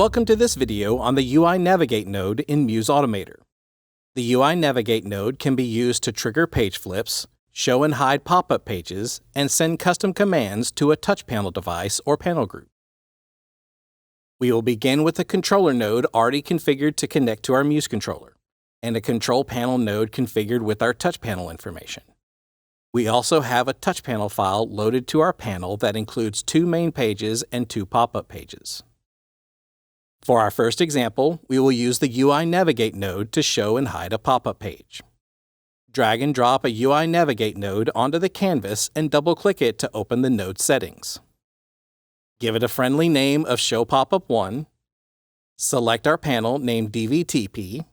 Welcome to this video on the UI Navigate node in MUSE Automator. The UI Navigate node can be used to trigger page flips, show and hide pop-up pages, and send custom commands to a touch panel device or panel group. We will begin with a controller node already configured to connect to our MUSE controller, and a control panel node configured with our touch panel information. We also have a touch panel file loaded to our panel that includes 2 main pages and 2 pop-up pages. For our first example, we will use the UI Navigate node to show and hide a pop-up page. Drag and drop a UI Navigate node onto the canvas and double-click it to open the node settings. Give it a friendly name of Show Popup 1. Select our panel named DVTP.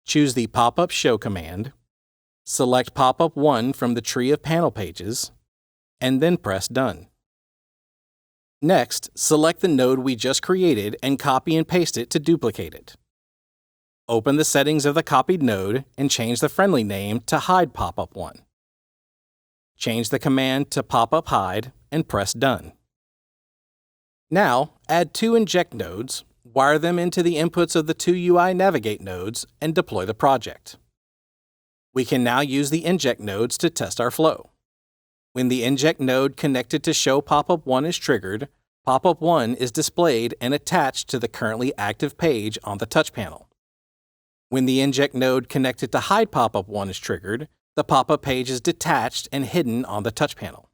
Choose the Pop-up Show command. Select Popup 1 from the tree of panel pages, and then press Done. Next, select the node we just created and copy and paste it to duplicate it. Open the settings of the copied node and change the friendly name to Hide Popup 1. Change the command to Popup Hide and press Done. Now, add 2 inject nodes, wire them into the inputs of the 2 UI Navigate nodes, and deploy the project. We can now use the inject nodes to test our flow. When the inject node connected to Show Popup 1 is triggered, Popup 1 is displayed and attached to the currently active page on the touch panel. When the inject node connected to Hide Popup 1 is triggered, the pop-up page is detached and hidden on the touch panel.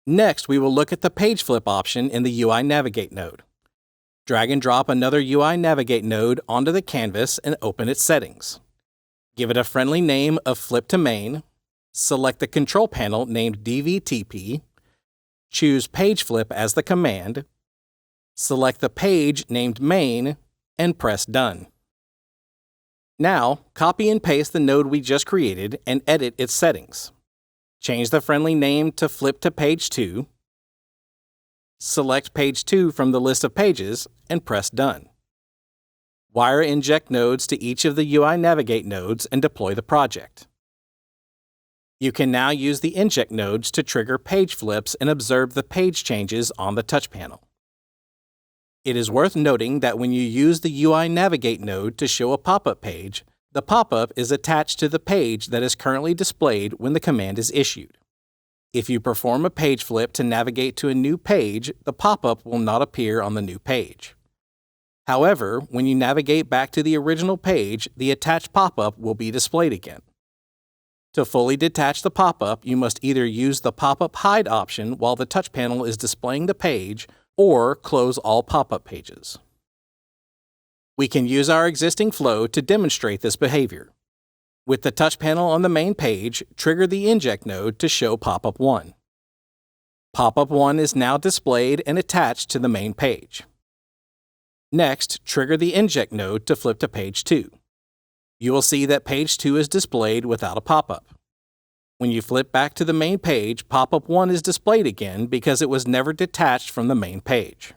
Next, we will look at the page flip option in the UI Navigate node. Drag and drop another UI Navigate node onto the canvas and open its settings. Give it a friendly name of Flip to Main. Select the control panel named DVTP. Choose Page Flip as the command. Select the page named Main and press Done. Now, copy and paste the node we just created and edit its settings. Change the friendly name to Flip to Page 2. Select Page 2 from the list of pages and press Done. Wire inject nodes to each of the UI Navigate nodes and deploy the project. You can now use the inject nodes to trigger page flips and observe the page changes on the touch panel. It is worth noting that when you use the UI Navigate node to show a pop-up page, the pop-up is attached to the page that is currently displayed when the command is issued. If you perform a page flip to navigate to a new page, the pop-up will not appear on the new page. However, when you navigate back to the original page, the attached pop-up will be displayed again. To fully detach the pop-up, you must either use the Pop-up Hide option while the touch panel is displaying the page, or close all pop-up pages. We can use our existing flow to demonstrate this behavior. With the touch panel on the main page, trigger the inject node to show Popup 1. Popup 1 is now displayed and attached to the main page. Next, trigger the inject node to flip to page 2. You will see that page 2 is displayed without a pop-up. When you flip back to the main page, Popup 1 is displayed again because it was never detached from the main page.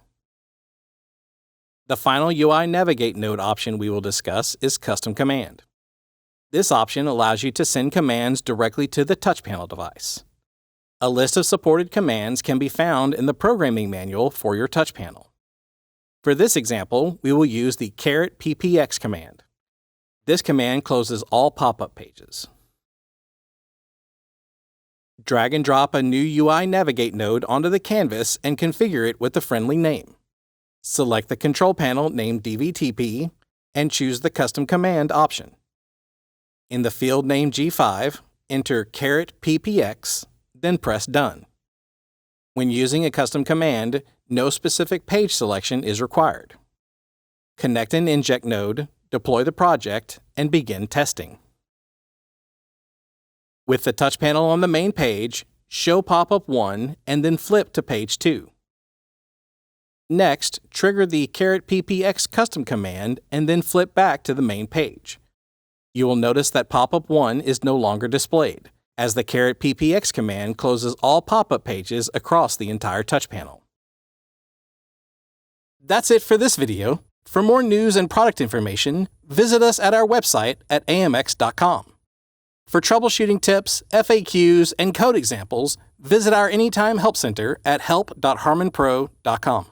The final UI Navigate node option we will discuss is Custom Command. This option allows you to send commands directly to the touch panel device. A list of supported commands can be found in the programming manual for your touch panel. For this example, we will use the ppx command. This command closes all pop-up pages. Drag and drop a new UI Navigate node onto the canvas and configure it with the friendly name. Select the control panel named DVTP and choose the Custom Command option. In the field name G5, enter ppx, then press Done. When using a custom command, no specific page selection is required. Connect an inject node, deploy the project, and begin testing. With the touch panel on the main page, show Popup 1 and then flip to page 2. Next, trigger the ppx custom command and then flip back to the main page. You will notice that Popup 1 is no longer displayed, as the ppx command closes all pop-up pages across the entire touch panel. That's it for this video. For more news and product information, visit us at our website at amx.com. For troubleshooting tips, FAQs, and code examples, visit our Anytime Help Center at help.harmonpro.com.